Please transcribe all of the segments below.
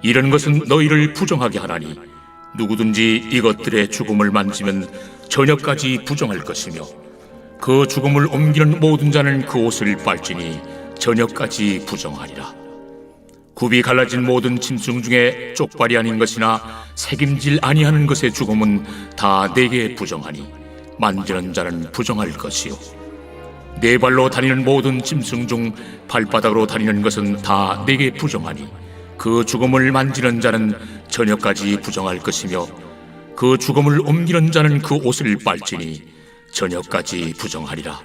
이런 것은 너희를 부정하게 하나니 누구든지 이것들의 죽음을 만지면 저녁까지 부정할 것이며 그 죽음을 옮기는 모든 자는 그 옷을 빨지니 저녁까지 부정하리라. 굽이 갈라진 모든 짐승 중에 쪽발이 아닌 것이나 새김질 아니하는 것의 죽음은 다 내게 부정하니 만지는 자는 부정할 것이요 네 발로 다니는 모든 짐승 중 발바닥으로 다니는 것은 다 내게 부정하니 그 죽음을 만지는 자는 저녁까지 부정할 것이며 그 죽음을 옮기는 자는 그 옷을 빨지니 저녁까지 부정하리라.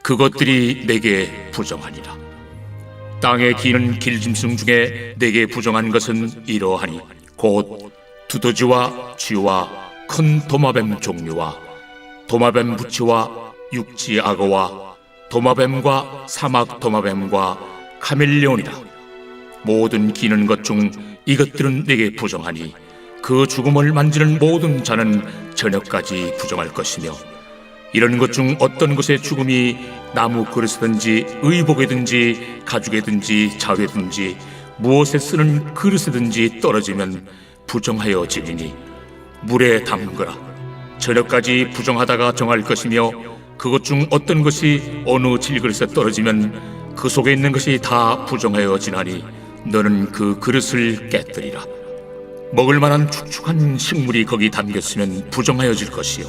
그것들이 내게 부정하니라. 땅에 기는 길짐승 중에 내게 부정한 것은 이러하니 곧 두더지와 쥐와 큰 도마뱀 종류와 도마뱀 부치와 육지 악어와 도마뱀과 사막 도마뱀과 카멜레온이라. 모든 기는 것 중 이것들은 내게 부정하니 그 죽음을 만지는 모든 자는 저녁까지 부정할 것이며 이런 것 중 어떤 것의 죽음이 나무 그릇이든지 의복이든지 가죽이든지 자회든지 무엇에 쓰는 그릇이든지 떨어지면 부정하여 지리니 물에 담그라. 저녁까지 부정하다가 정할 것이며 그것 중 어떤 것이 어느 질그릇에 떨어지면 그 속에 있는 것이 다 부정하여 지나니 너는 그 그릇을 깨뜨리라. 먹을 만한 축축한 식물이 거기 담겼으면 부정하여질 것이요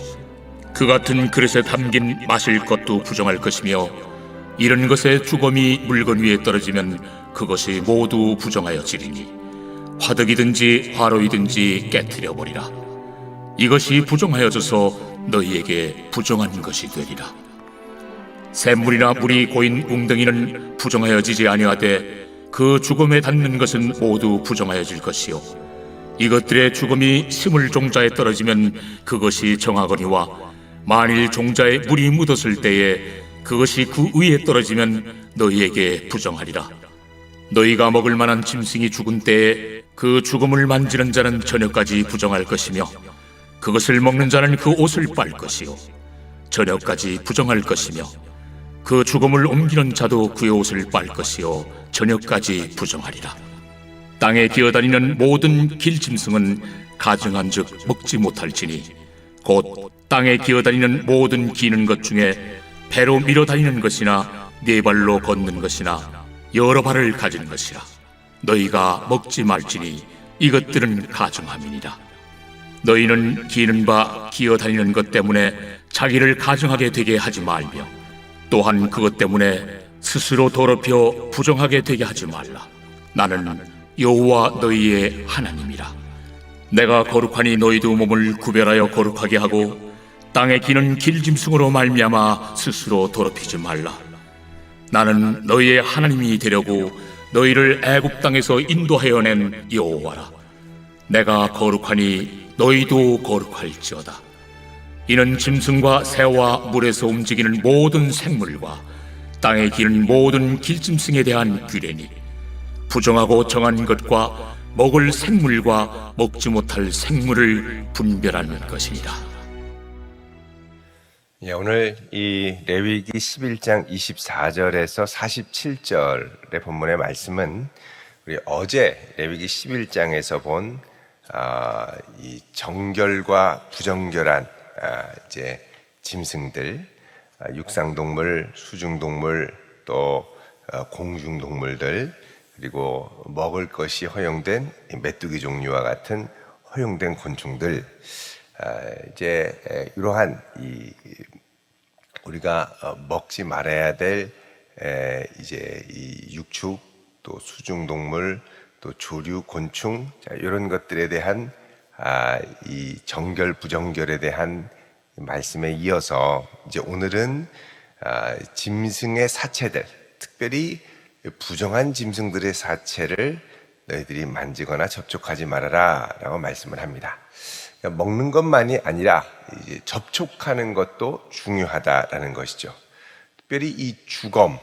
그 같은 그릇에 담긴 마실 것도 부정할 것이며 이런 것의 주검이 물건 위에 떨어지면 그것이 모두 부정하여지리니 화덕이든지 화로이든지 깨뜨려 버리라. 이것이 부정하여져서 너희에게 부정한 것이 되리라. 샘물이나 물이 고인 웅덩이는 부정하여지지 아니하되 그 죽음에 닿는 것은 모두 부정하여질 것이요 이것들의 죽음이 심을 종자에 떨어지면 그것이 정하거니와 만일 종자에 물이 묻었을 때에 그것이 그 위에 떨어지면 너희에게 부정하리라. 너희가 먹을 만한 짐승이 죽은 때에 그 죽음을 만지는 자는 저녁까지 부정할 것이며 그것을 먹는 자는 그 옷을 빨 것이요 저녁까지 부정할 것이며 그 죽음을 옮기는 자도 그의 옷을 빨 것이요 저녁까지 부정하리라. 땅에 기어다니는 모든 길짐승은 가증한즉 먹지 못할지니 곧 땅에 기어다니는 모든 기는 것 중에 배로 밀어다니는 것이나 네 발로 걷는 것이나 여러 발을 가진 것이라. 너희가 먹지 말지니 이것들은 가증함이니라. 너희는 기는 바 기어다니는 것 때문에 자기를 가증하게 되게 하지 말며 또한 그것 때문에 스스로 더럽혀 부정하게 되게 하지 말라. 나는 여호와 너희의 하나님이라. 내가 거룩하니 너희도 몸을 구별하여 거룩하게 하고 땅에 기는 길짐승으로 말미암아 스스로 더럽히지 말라. 나는 너희의 하나님이 되려고 너희를 애굽 땅에서 인도하여 낸 여호와라. 내가 거룩하니 너희도 거룩할지어다. 이는 짐승과 새와 물에서 움직이는 모든 생물과 땅에 기는 모든 길짐승에 대한 규례니 부정하고 정한 것과 먹을 생물과 먹지 못할 생물을 분별하는 것이니라. 오늘 이 레위기 11장 24절에서 47절의 본문의 말씀은 우리 어제 레위기 11장에서 본 이 정결과 부정결한 이제 짐승들, 육상동물, 수중동물, 또 공중동물들, 그리고 먹을 것이 허용된 메뚜기 종류와 같은 허용된 곤충들, 이제 이러한 우리가 먹지 말아야 될 이제 이 육축, 또 수중동물, 또 조류, 곤충, 이런 것들에 대한 이 정결, 부정결에 대한 말씀에 이어서 이제 오늘은 짐승의 사체들, 특별히 부정한 짐승들의 사체를 너희들이 만지거나 접촉하지 말아라 라고 말씀을 합니다. 그러니까 먹는 것만이 아니라 이제 접촉하는 것도 중요하다라는 것이죠. 특별히 이 주검,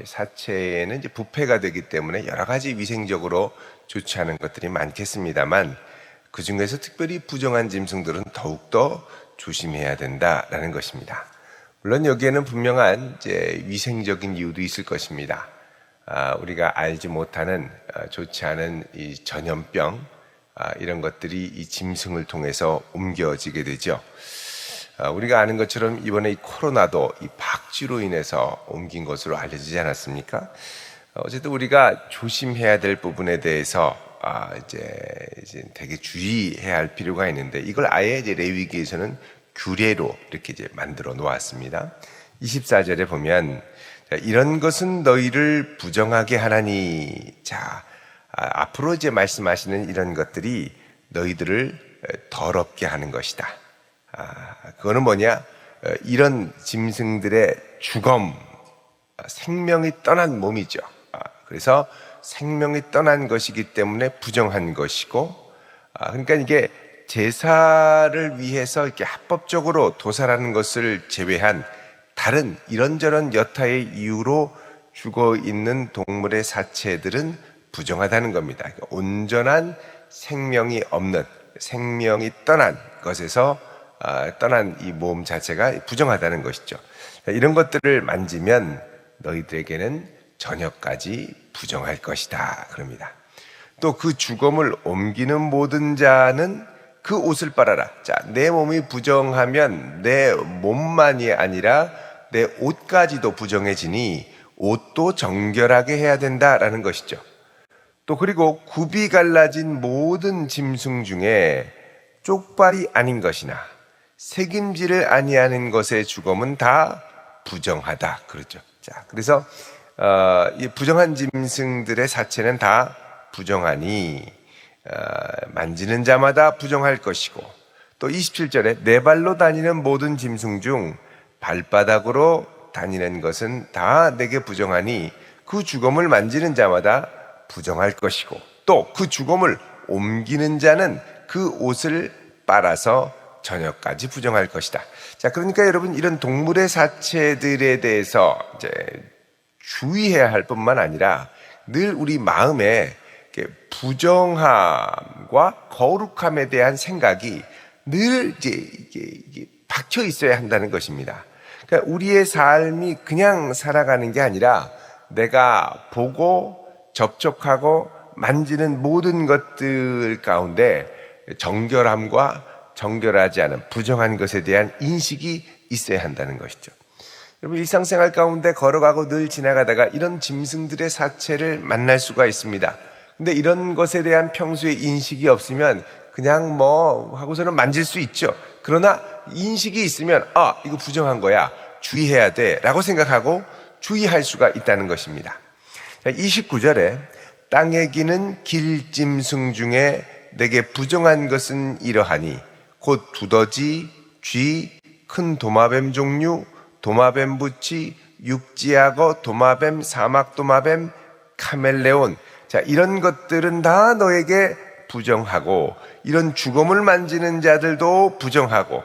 사체에는 이제 부패가 되기 때문에 여러 가지 위생적으로 좋지 않은 것들이 많겠습니다만 그 중에서 특별히 부정한 짐승들은 더욱더 조심해야 된다라는 것입니다. 물론 여기에는 분명한 이제 위생적인 이유도 있을 것입니다. 우리가 알지 못하는 좋지 않은 이 전염병 이런 것들이 이 짐승을 통해서 옮겨지게 되죠. 우리가 아는 것처럼 이번에 이 코로나도 이 박쥐로 인해서 옮긴 것으로 알려지지 않았습니까? 어쨌든 우리가 조심해야 될 부분에 대해서 이제 되게 주의해야 할 필요가 있는데, 이걸 아예 이제 레위기에서는 규례로 이렇게 이제 만들어 놓았습니다. 24절에 보면, 이런 것은 너희를 부정하게 하나니. 앞으로 이제 말씀하시는 이런 것들이 너희들을 더럽게 하는 것이다. 그거는 뭐냐? 이런 짐승들의 죽음, 생명이 떠난 몸이죠. 그래서 생명이 떠난 것이기 때문에 부정한 것이고, 그러니까 이게 제사를 위해서 이렇게 합법적으로 도살하는 것을 제외한 다른 이런저런 여타의 이유로 죽어 있는 동물의 사체들은 부정하다는 겁니다. 그러니까 온전한 생명이 없는, 생명이 떠난 것에서 떠난 이 몸 자체가 부정하다는 것이죠. 이런 것들을 만지면 너희들에게는 저녁까지 부정할 것이다 그럽니다. 또 그 죽음을 옮기는 모든 자는 그 옷을 빨아라. 내 몸이 부정하면 내 몸만이 아니라 내 옷까지도 부정해지니 옷도 정결하게 해야 된다라는 것이죠. 또 그리고 굽이 갈라진 모든 짐승 중에 쪽발이 아닌 것이나 새김질을 아니하는 것의 죽음은 다 부정하다 그러죠. 그래서 이 부정한 짐승들의 사체는 다 부정하니 만지는 자마다 부정할 것이고, 또 27절에 네 발로 다니는 모든 짐승 중 발바닥으로 다니는 것은 다 내게 부정하니 그 죽음을 만지는 자마다 부정할 것이고, 또 그 죽음을 옮기는 자는 그 옷을 빨아서 저녁까지 부정할 것이다. 그러니까 여러분, 이런 동물의 사체들에 대해서 이제 주의해야 할 뿐만 아니라 늘 우리 마음에 부정함과 거룩함에 대한 생각이 늘 이게 박혀 있어야 한다는 것입니다. 그러니까 우리의 삶이 그냥 살아가는 게 아니라 내가 보고 접촉하고 만지는 모든 것들 가운데 정결함과 정결하지 않은 부정한 것에 대한 인식이 있어야 한다는 것이죠. 여러분, 일상생활 가운데 걸어가고 늘 지나가다가 이런 짐승들의 사체를 만날 수가 있습니다. 근데 이런 것에 대한 평소에 인식이 없으면 그냥 하고서는 만질 수 있죠. 그러나 인식이 있으면 이거 부정한 거야, 주의해야 돼 라고 생각하고 주의할 수가 있다는 것입니다. 29절에 땅에 기는 길짐승 중에 내게 부정한 것은 이러하니 곧 두더지, 쥐, 큰 도마뱀 종류, 도마뱀 부치, 육지악어, 도마뱀, 사막도마뱀, 카멜레온. 이런 것들은 다 너에게 부정하고, 이런 죽음을 만지는 자들도 부정하고,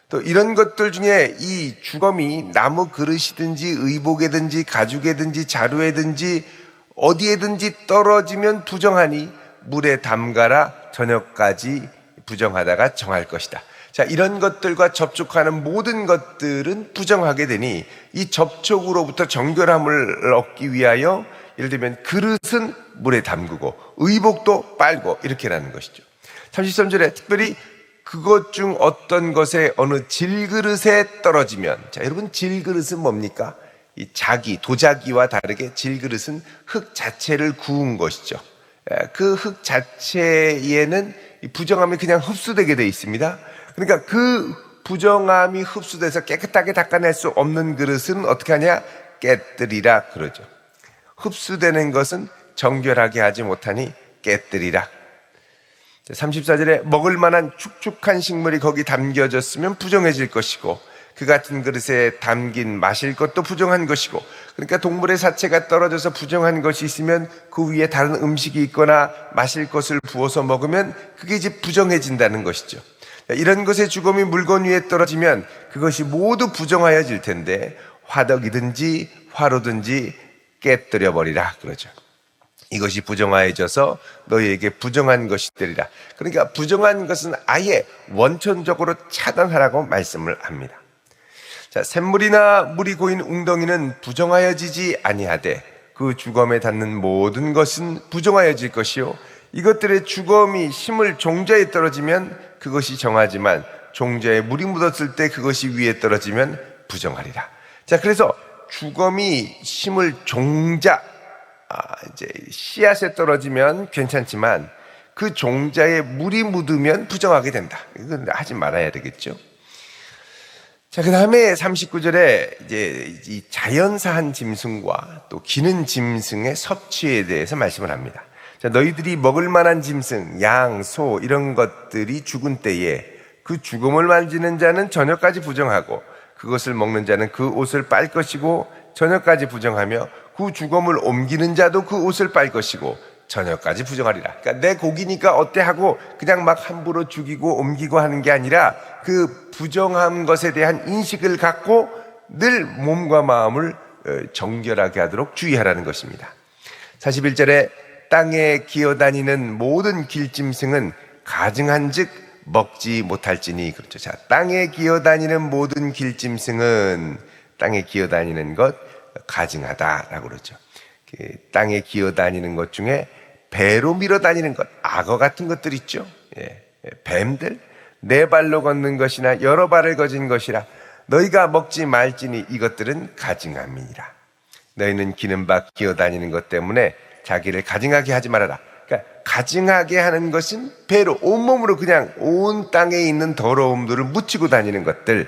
또 이런 것들 중에 이 죽음이 나무 그릇이든지 의복에든지 가죽에든지 자루에든지 어디에든지 떨어지면 부정하니 물에 담가라. 저녁까지 부정하다가 정할 것이다. 이런 것들과 접촉하는 모든 것들은 부정하게 되니 이 접촉으로부터 정결함을 얻기 위하여 예를 들면 그릇은 물에 담그고 의복도 빨고 이렇게라는 것이죠. 33절에 특별히 그것 중 어떤 것에 어느 질그릇에 떨어지면, 여러분, 질그릇은 뭡니까? 이 도자기와 다르게 질그릇은 흙 자체를 구운 것이죠. 그 흙 자체에는 이 부정함이 그냥 흡수되게 되어 있습니다. 그러니까 그 부정함이 흡수돼서 깨끗하게 닦아낼 수 없는 그릇은 어떻게 하냐? 깨뜨리라 그러죠. 흡수되는 것은 정결하게 하지 못하니 깨뜨리라. 34절에 먹을 만한 축축한 식물이 거기 담겨졌으면 부정해질 것이고, 그 같은 그릇에 담긴 마실 것도 부정한 것이고, 그러니까 동물의 사체가 떨어져서 부정한 것이 있으면 그 위에 다른 음식이 있거나 마실 것을 부어서 먹으면 그게 이제 부정해진다는 것이죠. 이런 것의 죽음이 물건 위에 떨어지면 그것이 모두 부정하여질 텐데 화덕이든지 화로든지 깨뜨려 버리라 그러죠. 이것이 부정하여져서 너희에게 부정한 것이 되리라. 그러니까 부정한 것은 아예 원천적으로 차단하라고 말씀을 합니다. 샘물이나 물이 고인 웅덩이는 부정하여지지 아니하되 그 주검에 닿는 모든 것은 부정하여질 것이요 이것들의 주검이 심을 종자에 떨어지면 그것이 정하지만 종자에 물이 묻었을 때 그것이 위에 떨어지면 부정하리라. 자, 그래서 주검이 심을 종자, 이제 씨앗에 떨어지면 괜찮지만 그 종자에 물이 묻으면 부정하게 된다. 이건 하지 말아야 되겠죠. 자, 그 다음에 39절에 이제 이 자연사한 짐승과 또 기는 짐승의 섭취에 대해서 말씀을 합니다. 자, 너희들이 먹을 만한 짐승, 양, 소 이런 것들이 죽은 때에 그 죽음을 만지는 자는 저녁까지 부정하고 그것을 먹는 자는 그 옷을 빨 것이고 저녁까지 부정하며 그 죽음을 옮기는 자도 그 옷을 빨 것이고 저녁까지 부정하리라. 그러니까 내 고기니까 어때 하고 그냥 막 함부로 죽이고 옮기고 하는 게 아니라 그 부정한 것에 대한 인식을 갖고 늘 몸과 마음을 정결하게 하도록 주의하라는 것입니다. 41절에 땅에 기어다니는 모든 길짐승은 가증한즉 먹지 못할지니. 그렇죠. 자, 땅에 기어다니는 모든 길짐승은 땅에 기어다니는 것 가증하다라고 그러죠. 땅에 기어다니는 것 중에 배로 밀어다니는 것, 악어 같은 것들 있죠. 뱀들, 네 발로 걷는 것이나 여러 발을 거진 것이라 너희가 먹지 말지니 이것들은 가증함이니라. 너희는 기는 바 기어다니는 것 때문에 자기를 가증하게 하지 말아라. 그러니까 가증하게 하는 것은 배로 온몸으로 그냥 온 땅에 있는 더러움들을 묻히고 다니는 것들,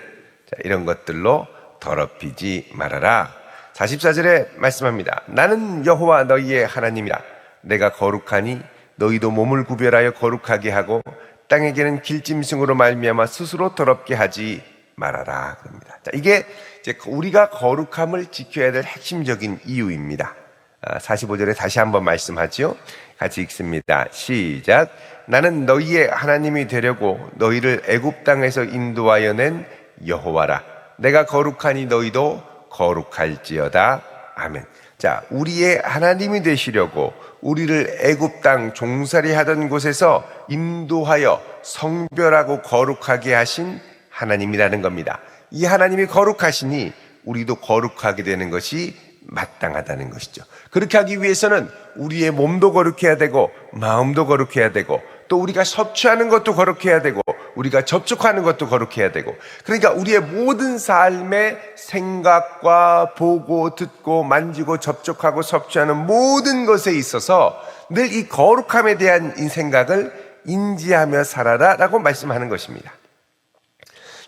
자, 이런 것들로 더럽히지 말아라. 44절에 말씀합니다. 나는 여호와 너희의 하나님이라. 내가 거룩하니 너희도 몸을 구별하여 거룩하게 하고 땅에게는 길짐승으로 말미암아 스스로 더럽게 하지 말아라. 그럽니다. 자, 이게 이제 우리가 거룩함을 지켜야 될 핵심적인 이유입니다. 45절에 다시 한번 말씀하지요. 같이 읽습니다. 시작. 나는 너희의 하나님이 되려고 너희를 애굽 땅에서 인도하여 낸 여호와라. 내가 거룩하니 너희도 거룩할지어다. 아멘. 자, 우리의 하나님이 되시려고 우리를 애굽 땅 종살이 하던 곳에서 인도하여 성별하고 거룩하게 하신 하나님이라는 겁니다. 이 하나님이 거룩하시니 우리도 거룩하게 되는 것이 마땅하다는 것이죠. 그렇게 하기 위해서는 우리의 몸도 거룩해야 되고 마음도 거룩해야 되고 또 우리가 섭취하는 것도 거룩해야 되고 우리가 접촉하는 것도 거룩해야 되고, 그러니까 우리의 모든 삶의 생각과 보고 듣고 만지고 접촉하고 섭취하는 모든 것에 있어서 늘 이 거룩함에 대한 이 생각을 인지하며 살아라 라고 말씀하는 것입니다.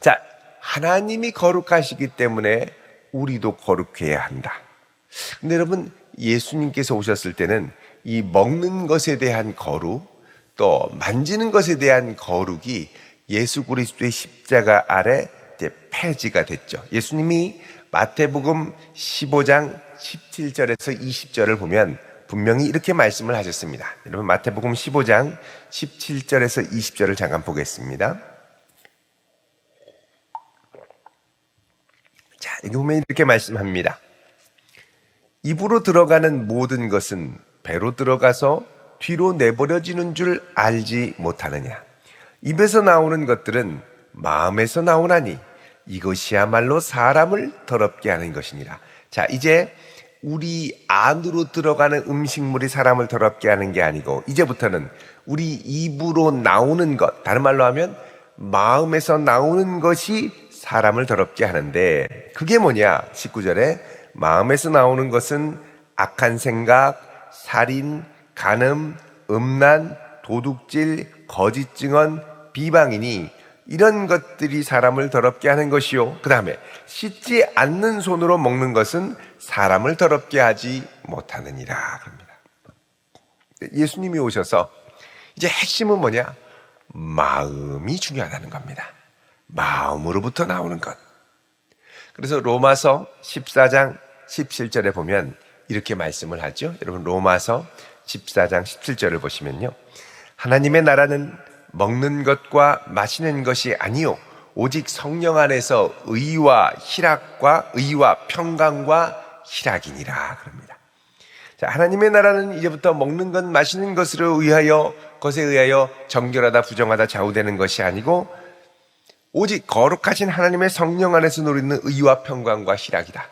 자, 하나님이 거룩하시기 때문에 우리도 거룩해야 한다. 근데 여러분, 예수님께서 오셨을 때는 이 먹는 것에 대한 거룩, 또 만지는 것에 대한 거룩이 예수 그리스도의 십자가 아래 이제 폐지가 됐죠. 예수님이 마태복음 15장 17절에서 20절을 보면 분명히 이렇게 말씀을 하셨습니다. 여러분, 마태복음 15장 17절에서 20절을 잠깐 보겠습니다. 자, 여기 보면 이렇게 말씀합니다. 입으로 들어가는 모든 것은 배로 들어가서 뒤로 내버려지는 줄 알지 못하느냐. 입에서 나오는 것들은 마음에서 나오나니 이것이야말로 사람을 더럽게 하는 것이니라. 자, 이제 우리 안으로 들어가는 음식물이 사람을 더럽게 하는 게 아니고 이제부터는 우리 입으로 나오는 것, 다른 말로 하면 마음에서 나오는 것이 사람을 더럽게 하는데 그게 뭐냐? 19절에 마음에서 나오는 것은 악한 생각, 살인, 간음, 음란, 도둑질, 거짓 증언, 비방이니 이런 것들이 사람을 더럽게 하는 것이요. 그 다음에 씻지 않는 손으로 먹는 것은 사람을 더럽게 하지 못하느니라. 그럽니다. 예수님이 오셔서 이제 핵심은 뭐냐? 마음이 중요하다는 겁니다. 마음으로부터 나오는 것. 그래서 로마서 14장 17절에 보면 이렇게 말씀을 하죠. 여러분, 로마서 14장 17절을 보시면요. 하나님의 나라는 먹는 것과 마시는 것이 아니요 오직 성령 안에서 의와 평강과 희락이니라. 그럽니다. 자, 하나님의 나라는 이제부터 먹는 것, 마시는 것에 의하여 정결하다, 부정하다, 좌우되는 것이 아니고 오직 거룩하신 하나님의 성령 안에서 누리는 의와 평강과 희락이다.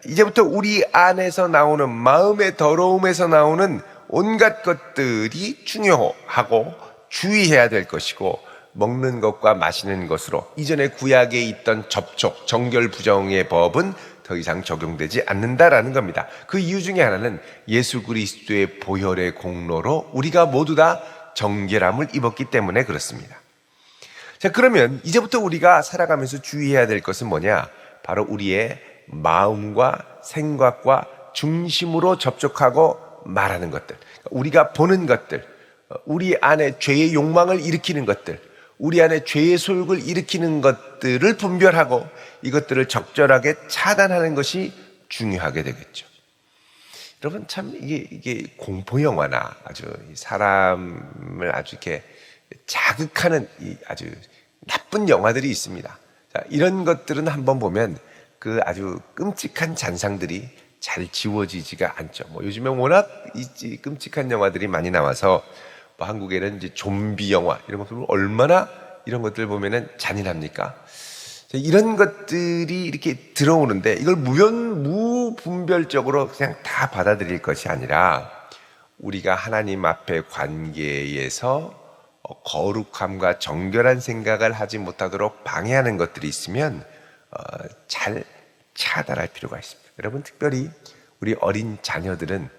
이제부터 우리 안에서 나오는 마음의 더러움에서 나오는 온갖 것들이 중요하고 주의해야 될 것이고, 먹는 것과 마시는 것으로 이전에 구약에 있던 접촉, 정결 부정의 법은 더 이상 적용되지 않는다라는 겁니다. 그 이유 중에 하나는 예수 그리스도의 보혈의 공로로 우리가 모두 다 정결함을 입었기 때문에 그렇습니다. 자, 그러면 이제부터 우리가 살아가면서 주의해야 될 것은 뭐냐? 바로 우리의 마음과 생각과 중심으로 접촉하고 말하는 것들, 우리가 보는 것들, 우리 안에 죄의 욕망을 일으키는 것들, 우리 안에 죄의 소욕을 일으키는 것들을 분별하고 이것들을 적절하게 차단하는 것이 중요하게 되겠죠. 여러분, 참 이게 공포 영화나 아주 사람을 아주 이렇게 자극하는 아주 나쁜 영화들이 있습니다. 자, 이런 것들은 한번 보면 그 아주 끔찍한 잔상들이 잘 지워지지가 않죠. 요즘에 워낙 이 끔찍한 영화들이 많이 나와서 한국에는 이제 좀비 영화 이런 것들 얼마나 이런 것들 보면은 잔인합니까? 이런 것들이 이렇게 들어오는데 이걸 무분별적으로 그냥 다 받아들일 것이 아니라 우리가 하나님 앞의 관계에서 거룩함과 정결한 생각을 하지 못하도록 방해하는 것들이 있으면 잘 차단할 필요가 있습니다. 여러분, 특별히 우리 어린 자녀들은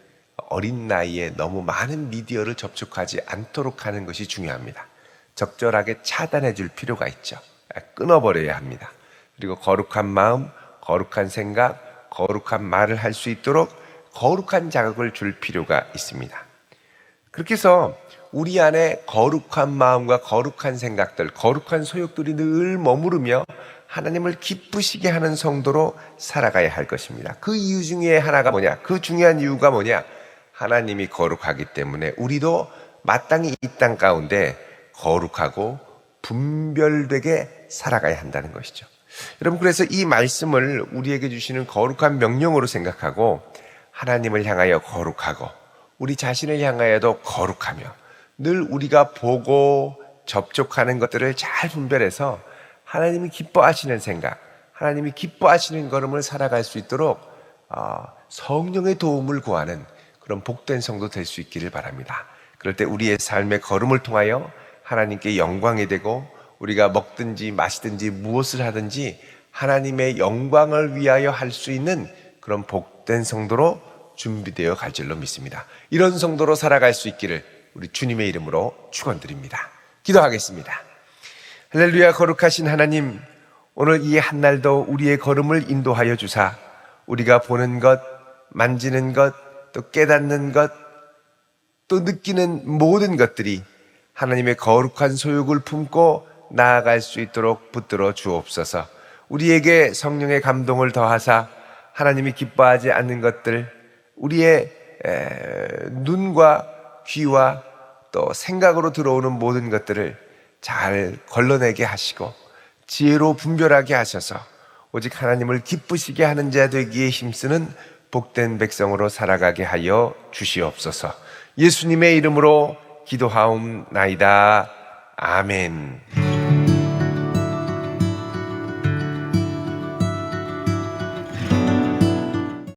어린 나이에 너무 많은 미디어를 접촉하지 않도록 하는 것이 중요합니다. 적절하게 차단해 줄 필요가 있죠. 끊어버려야 합니다. 그리고 거룩한 마음, 거룩한 생각, 거룩한 말을 할 수 있도록 거룩한 자극을 줄 필요가 있습니다. 그렇게 해서 우리 안에 거룩한 마음과 거룩한 생각들, 거룩한 소욕들이 늘 머무르며 하나님을 기쁘시게 하는 성도로 살아가야 할 것입니다. 그 이유 중에 하나가 뭐냐? 그 중요한 이유가 뭐냐? 하나님이 거룩하기 때문에 우리도 마땅히 이 땅 가운데 거룩하고 분별되게 살아가야 한다는 것이죠. 여러분, 그래서 이 말씀을 우리에게 주시는 거룩한 명령으로 생각하고 하나님을 향하여 거룩하고 우리 자신을 향하여도 거룩하며 늘 우리가 보고 접촉하는 것들을 잘 분별해서 하나님이 기뻐하시는 생각, 하나님이 기뻐하시는 걸음을 살아갈 수 있도록 성령의 도움을 구하는 그런 복된 성도 될 수 있기를 바랍니다. 그럴 때 우리의 삶의 걸음을 통하여 하나님께 영광이 되고 우리가 먹든지 마시든지 무엇을 하든지 하나님의 영광을 위하여 할 수 있는 그런 복된 성도로 준비되어 갈 줄로 믿습니다. 이런 성도로 살아갈 수 있기를 우리 주님의 이름으로 축원드립니다. 기도하겠습니다. 할렐루야. 거룩하신 하나님, 오늘 이 한날도 우리의 걸음을 인도하여 주사 우리가 보는 것, 만지는 것, 또 깨닫는 것, 또 느끼는 모든 것들이 하나님의 거룩한 소욕을 품고 나아갈 수 있도록 붙들어 주옵소서. 우리에게 성령의 감동을 더하사 하나님이 기뻐하지 않는 것들, 우리의 눈과 귀와 또 생각으로 들어오는 모든 것들을 잘 걸러내게 하시고 지혜로 분별하게 하셔서 오직 하나님을 기쁘시게 하는 자 되기에 힘쓰는 복된 백성으로 살아가게 하여 주시옵소서. 예수님의 이름으로 기도하옵나이다. 아멘.